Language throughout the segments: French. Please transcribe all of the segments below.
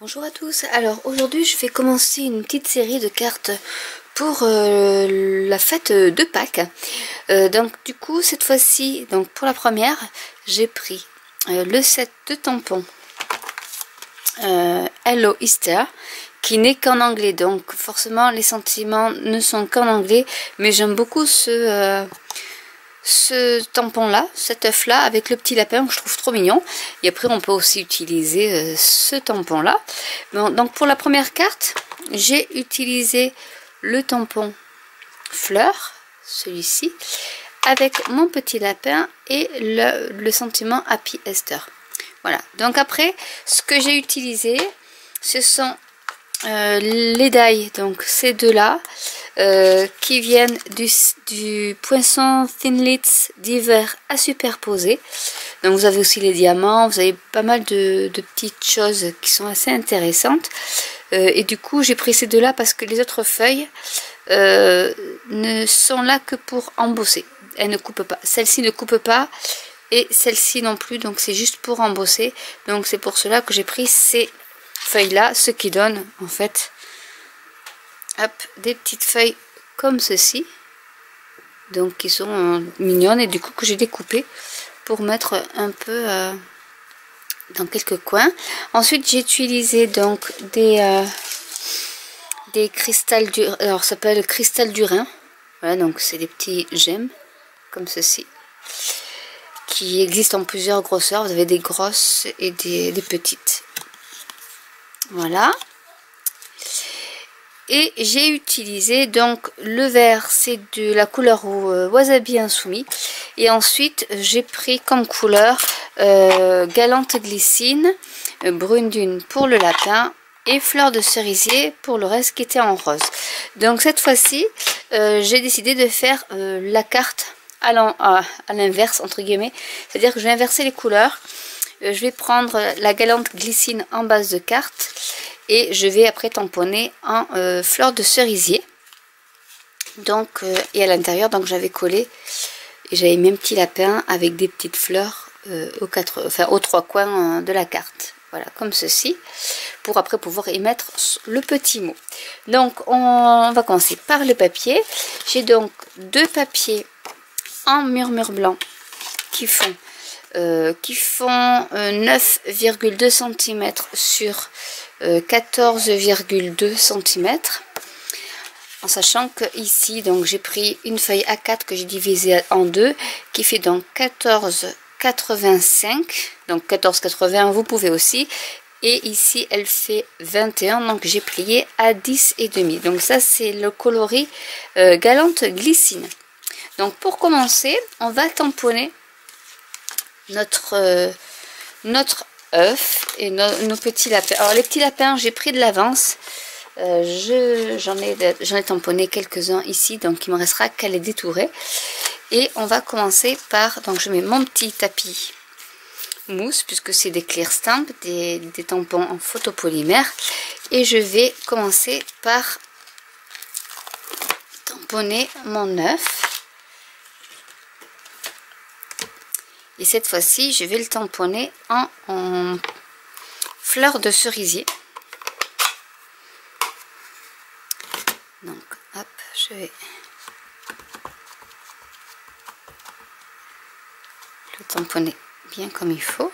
Bonjour à tous, alors aujourd'hui je vais commencer une petite série de cartes pour la fête de Pâques. Donc du coup cette fois-ci, donc pour la première, j'ai pris le set de tampons Hello Easter, qui n'est qu'en anglais, donc forcément les sentiments ne sont qu'en anglais, mais j'aime beaucoup ce tampon là, cet œuf là avec le petit lapin que je trouve trop mignon. Et après on peut aussi utiliser ce tampon là. Bon, donc pour la première carte j'ai utilisé le tampon fleur, celui-ci, avec mon petit lapin et le sentiment Happy Easter. Voilà, donc après ce que j'ai utilisé ce sont les die, donc ces deux là qui viennent du poinçon Thinlits d'hiver à superposer. Donc vous avez aussi les diamants, vous avez pas mal de petites choses qui sont assez intéressantes. Et du coup j'ai pris ces deux là parce que les autres feuilles ne sont là que pour embosser. Elles ne coupent pas. Celle-ci ne coupe pas et celle-ci non plus, donc c'est juste pour embosser. Donc c'est pour cela que j'ai pris ces feuilles là, ce qui donne en fait hop, des petites feuilles comme ceci, donc qui sont mignonnes, et du coup que j'ai découpé pour mettre un peu dans quelques coins. Ensuite j'ai utilisé donc des cristals du, alors ça s'appelle cristal du Rhin. Voilà, donc c'est des petits gemmes comme ceci qui existent en plusieurs grosseurs. Vous avez des grosses et des petites. Voilà. Et j'ai utilisé donc le vert, c'est de la couleur Wasabi Insoumis. Et ensuite j'ai pris comme couleur Galante Glycine, Brune Dune pour le lapin et Fleur de Cerisier pour le reste qui était en rose. Donc cette fois-ci j'ai décidé de faire la carte à l'inverse entre guillemets. C'est-à-dire que je vais inverser les couleurs. Je vais prendre la Galante Glycine en base de carte. Et je vais après tamponner en fleur de cerisier. Donc, et à l'intérieur, donc j'avais collé et j'avais mis un petit lapin avec des petites fleurs aux trois coins de la carte. Voilà, comme ceci, pour après pouvoir y mettre le petit mot. Donc, on va commencer par le papier. J'ai donc deux papiers en murmure blanc qui font 9,2 cm sur 14,2 cm, en sachant que ici donc j'ai pris une feuille A4 que j'ai divisée en deux qui fait donc 14,85, donc 14,80 vous pouvez aussi, et ici elle fait 21, donc j'ai plié à 10,5. Donc ça c'est le coloris Galante Glycine. Donc pour commencer on va tamponner notre œuf et nos petits lapins. Alors les petits lapins j'ai pris de l'avance, j'en ai tamponné quelques-uns ici, donc il me restera qu'à les détourer. Et on va commencer par, donc je mets mon petit tapis mousse puisque c'est des clear stamp, des tampons en photopolymère, et je vais commencer par tamponner mon œuf. Et cette fois-ci, je vais le tamponner en fleur de cerisier. Donc, hop, je vais le tamponner bien comme il faut.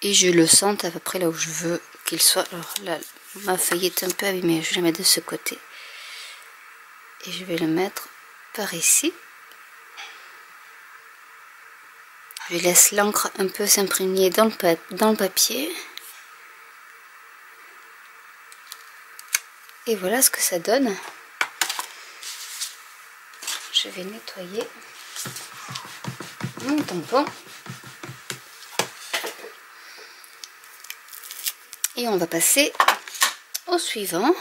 Et je le sente à peu près là où je veux qu'il soit. Alors là, ma feuille est un peu abîmée, je vais la mettre de ce côté. Et je vais le mettre par ici. Je laisse l'encre un peu s'imprégner dans le papier. Et voilà ce que ça donne. Je vais nettoyer mon tampon. Et on va passer au suivant.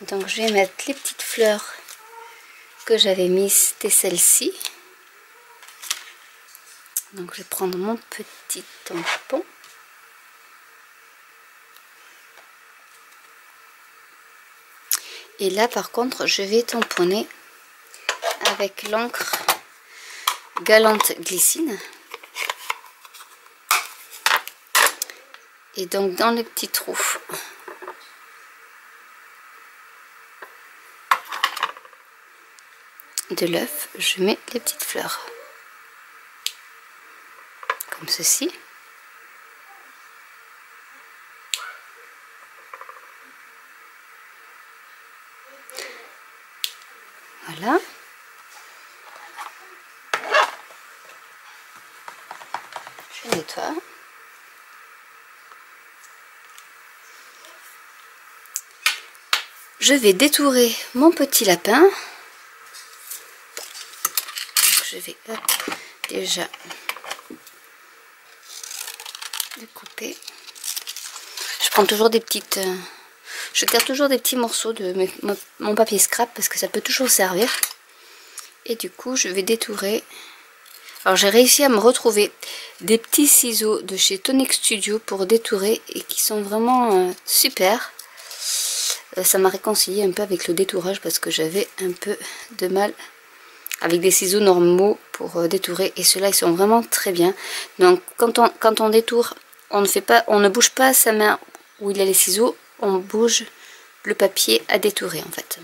Donc je vais mettre les petites fleurs que j'avais mises, c'était celle-ci. Donc je vais prendre mon petit tampon. Et là par contre je vais tamponner avec l'encre Galante Glycine. Et donc dans les petits trous de l'œuf, je mets les petites fleurs. Comme ceci. Voilà. Je nettoie. Je vais détourer mon petit lapin. Donc je vais déjà le couper. Je prends toujours des petites... je garde toujours des petits morceaux de mon papier scrap parce que ça peut toujours servir. Et du coup je vais détourer. Alors j'ai réussi à me retrouver des petits ciseaux de chez Tonic Studio pour détourer et qui sont vraiment super. Ça m'a réconcilié un peu avec le détourage parce que j'avais un peu de mal avec des ciseaux normaux pour détourer, et ceux-là ils sont vraiment très bien. Donc quand on détoure, on ne bouge pas sa main où il y a les ciseaux, on bouge le papier à détourer en fait.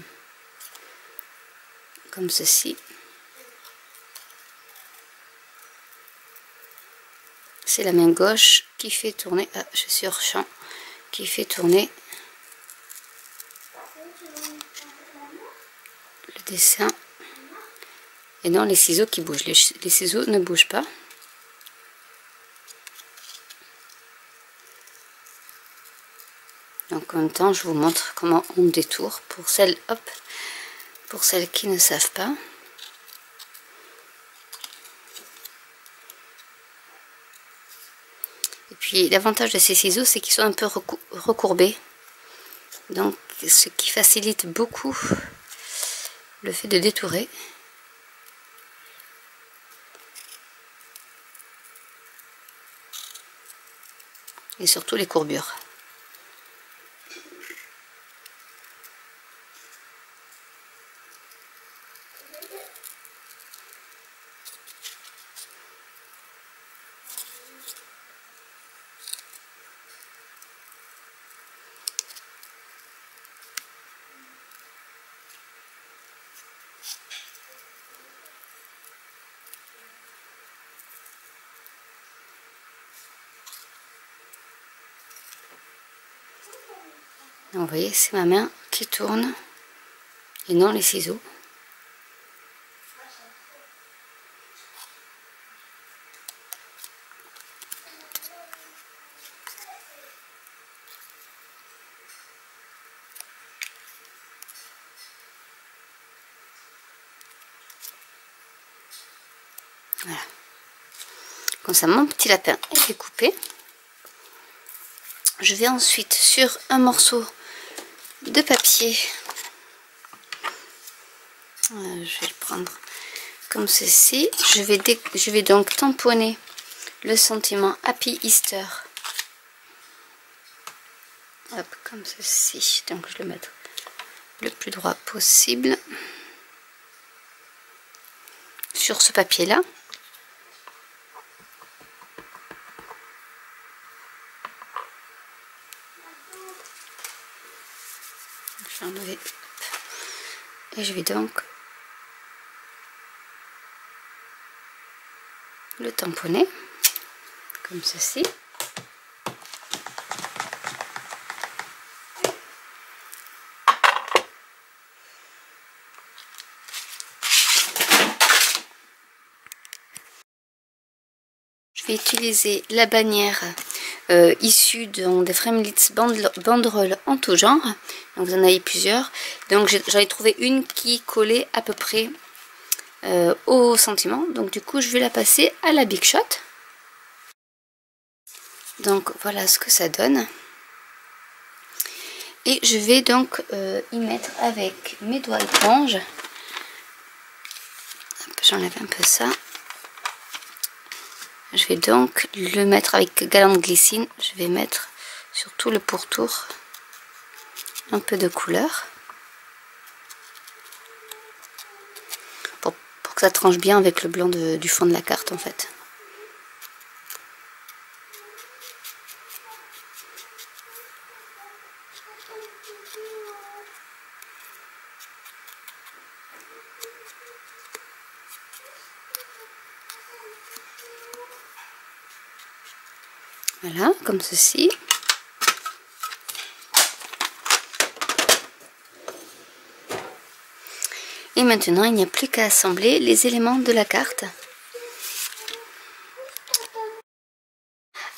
Comme ceci. C'est la main gauche qui fait tourner, je suis hors champ, qui fait tourner le dessin, et non les ciseaux qui bougent. Les ciseaux ne bougent pas. Donc en même temps je vous montre comment on détourne pour celles qui ne savent pas. Et puis l'avantage de ces ciseaux, c'est qu'ils sont un peu recourbés, donc ce qui facilite beaucoup le fait de détourer. Et surtout les courbures. Donc, vous voyez, c'est ma main qui tourne et non les ciseaux. Voilà. Comme ça, mon petit lapin est découpé. Je vais ensuite sur un morceau de papier. Je vais le prendre comme ceci. Je vais donc tamponner le sentiment Happy Easter. Hop, comme ceci. Donc je vais le mettre le plus droit possible sur ce papier là. Je vais enlever. Et je vais donc le tamponner comme ceci. Je vais utiliser la bannière issue des Framelits banderoles en tout genre. Donc vous en avez plusieurs. Donc j'en ai trouvé une qui collait à peu près au sentiment. Donc du coup je vais la passer à la Big Shot. Donc voilà ce que ça donne. Et je vais donc y mettre avec mes doigts éponges. J'enlève un peu ça. Je vais donc le mettre avec Galante Glycine. Je vais mettre sur tout le pourtour un peu de couleur. que ça tranche bien avec le blanc du fond de la carte en fait. Voilà, comme ceci. Et maintenant, il n'y a plus qu'à assembler les éléments de la carte.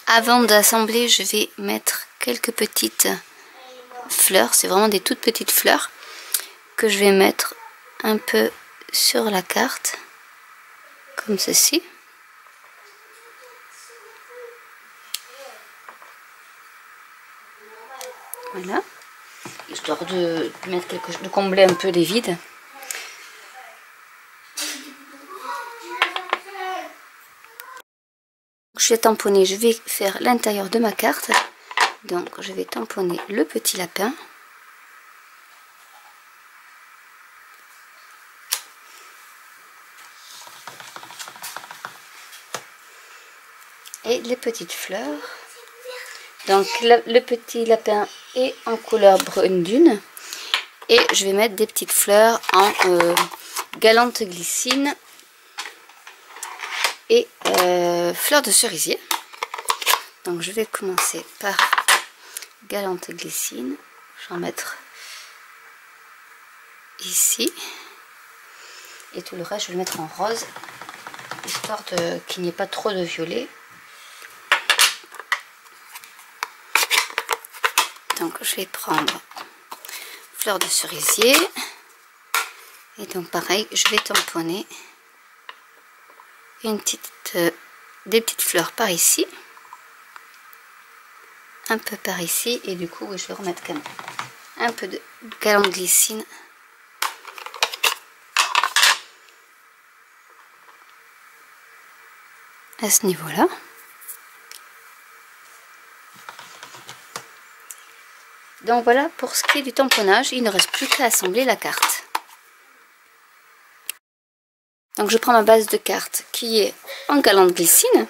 Avant d'assembler, je vais mettre quelques petites fleurs. C'est vraiment des toutes petites fleurs que je vais mettre un peu sur la carte, comme ceci. Voilà, histoire de mettre quelque chose, de combler un peu les vides. Je vais tamponner, je vais faire l'intérieur de ma carte. Donc je vais tamponner le petit lapin. Et les petites fleurs. Donc le petit lapin est en couleur brune dune. Et je vais mettre des petites fleurs en galante glycine et fleurs de cerisier. Donc je vais commencer par galante glycine. Je vais en mettre ici. Et tout le reste, je vais le mettre en rose, histoire qu'il n'y ait pas trop de violet. Donc je vais prendre fleurs de cerisier. Et donc pareil, je vais tamponner des petites fleurs par ici. Un peu par ici. Et du coup, je vais remettre quand même un peu de galante glycine. À ce niveau-là. Donc voilà pour ce qui est du tamponnage, il ne reste plus qu'à assembler la carte. Donc je prends ma base de carte qui est en galante glycine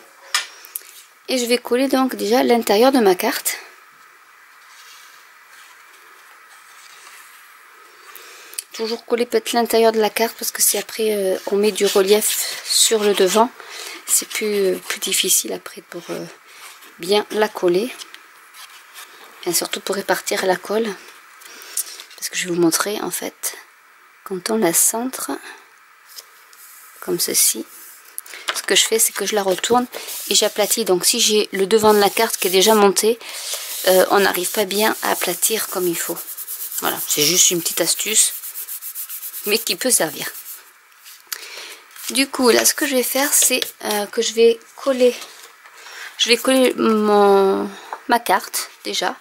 et je vais coller donc déjà l'intérieur de ma carte. Toujours coller peut-être l'intérieur de la carte parce que si après on met du relief sur le devant, c'est plus difficile après pour bien la coller. Et surtout pour répartir la colle, parce que je vais vous montrer en fait quand on la centre comme ceci, ce que je fais c'est que je la retourne et j'aplatis. Donc si j'ai le devant de la carte qui est déjà monté, on n'arrive pas bien à aplatir comme il faut. Voilà, c'est juste une petite astuce mais qui peut servir. Du coup là ce que je vais faire c'est que je vais coller ma carte déjà.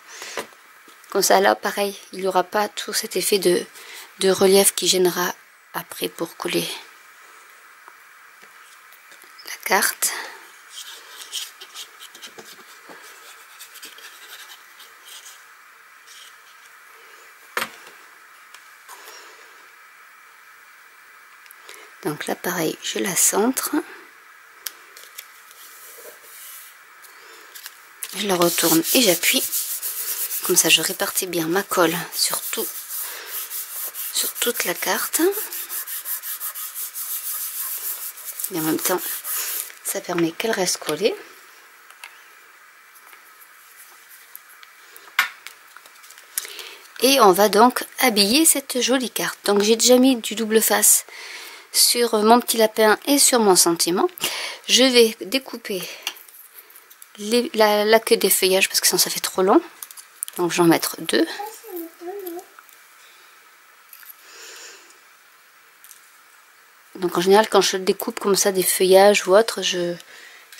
Comme ça, là, pareil, il n'y aura pas tout cet effet de relief qui gênera après pour coller la carte. Donc là, pareil, je la centre. Je la retourne et j'appuie. Comme ça, je répartis bien ma colle sur toute la carte. Et en même temps, ça permet qu'elle reste collée. Et on va donc habiller cette jolie carte. Donc j'ai déjà mis du double face sur mon petit lapin et sur mon sentiment. Je vais découper la queue des feuillages parce que sinon ça fait trop long. Donc je vais en mettre 2. Donc en général quand je découpe comme ça des feuillages ou autre,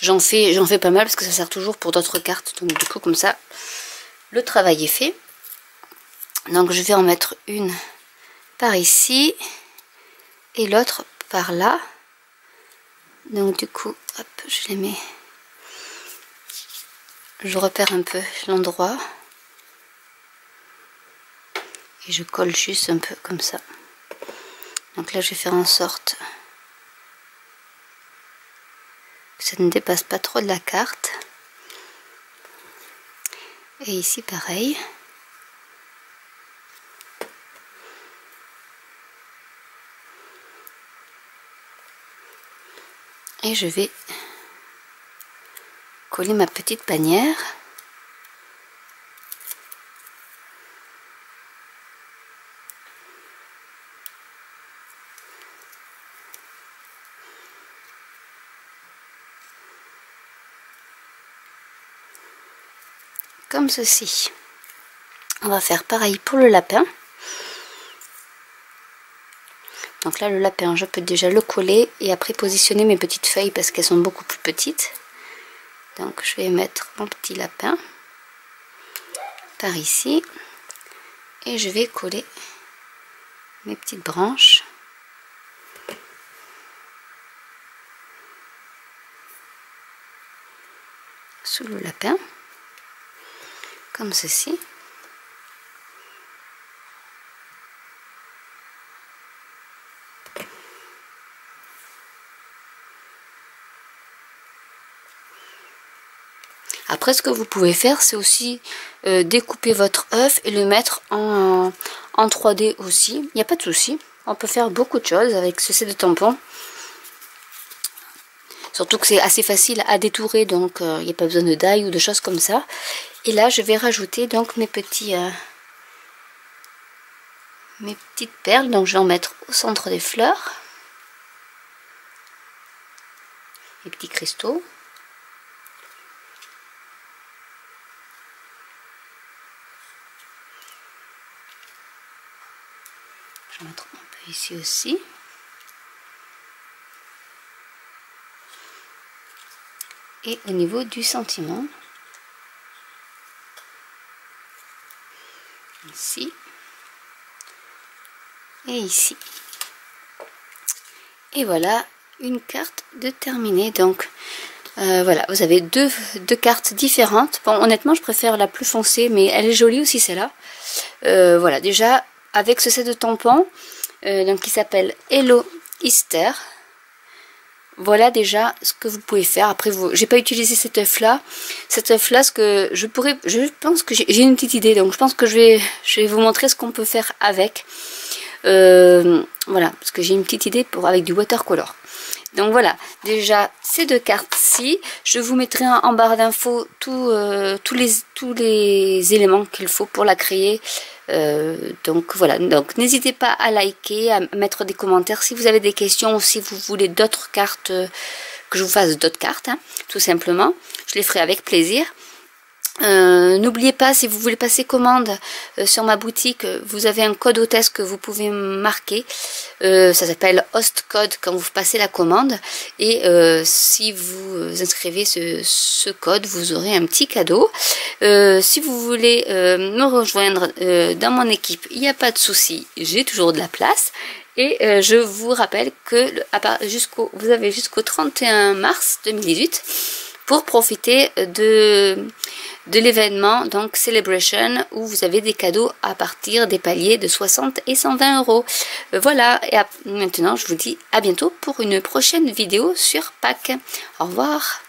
j'en fais pas mal parce que ça sert toujours pour d'autres cartes. Donc du coup comme ça le travail est fait. Donc je vais en mettre une par ici et l'autre par là. Donc du coup hop, je les mets, je repère un peu l'endroit et je colle juste un peu comme ça. Donc là je vais faire en sorte ça ne dépasse pas trop de la carte. Et ici pareil. Et je vais coller ma petite bannière. Comme ceci. On va faire pareil pour le lapin. Donc là, le lapin, je peux déjà le coller et après positionner mes petites feuilles parce qu'elles sont beaucoup plus petites. Donc je vais mettre mon petit lapin par ici et je vais coller mes petites branches sous le lapin, comme ceci. Après, ce que vous pouvez faire, c'est aussi découper votre œuf et le mettre en 3D aussi. Il n'y a pas de souci. On peut faire beaucoup de choses avec ce set de tampons. Surtout que c'est assez facile à détourer, donc il n'y a pas besoin de die ou de choses comme ça. Et là, je vais rajouter donc mes petites perles. Donc je vais en mettre au centre des fleurs. Les petits cristaux. Je vais mettre un peu ici aussi. Et au niveau du sentiment, ici et ici. Et voilà une carte de terminée. Donc voilà, vous avez deux cartes différentes. Bon, honnêtement, je préfère la plus foncée, mais elle est jolie aussi celle-là. Voilà, déjà avec ce set de tampons, donc qui s'appelle Hello Easter. Voilà déjà ce que vous pouvez faire. Après, j'ai pas utilisé cet œuf là. Cet œuf là, ce que je pense que j'ai une petite idée. Donc je pense que je vais vous montrer ce qu'on peut faire avec. Voilà, parce que j'ai une petite idée avec du watercolor. Donc voilà, déjà ces deux cartes-ci, je vous mettrai en barre d'infos tous les éléments qu'il faut pour la créer. Donc voilà, donc n'hésitez pas à liker, à mettre des commentaires si vous avez des questions ou si vous voulez d'autres cartes, que je vous fasse d'autres cartes, hein, tout simplement. Je les ferai avec plaisir. N'oubliez pas, si vous voulez passer commande sur ma boutique, vous avez un code hôtesse que vous pouvez marquer. Ça s'appelle host code quand vous passez la commande. Et si vous inscrivez ce code, vous aurez un petit cadeau. Si vous voulez me rejoindre dans mon équipe, il n'y a pas de souci, j'ai toujours de la place. Et je vous rappelle que vous avez jusqu'au 31 mars 2018 pour profiter de l'événement, donc Celebration, où vous avez des cadeaux à partir des paliers de 60 et 120 euros. Voilà, et maintenant je vous dis à bientôt pour une prochaine vidéo sur Pâques. Au revoir.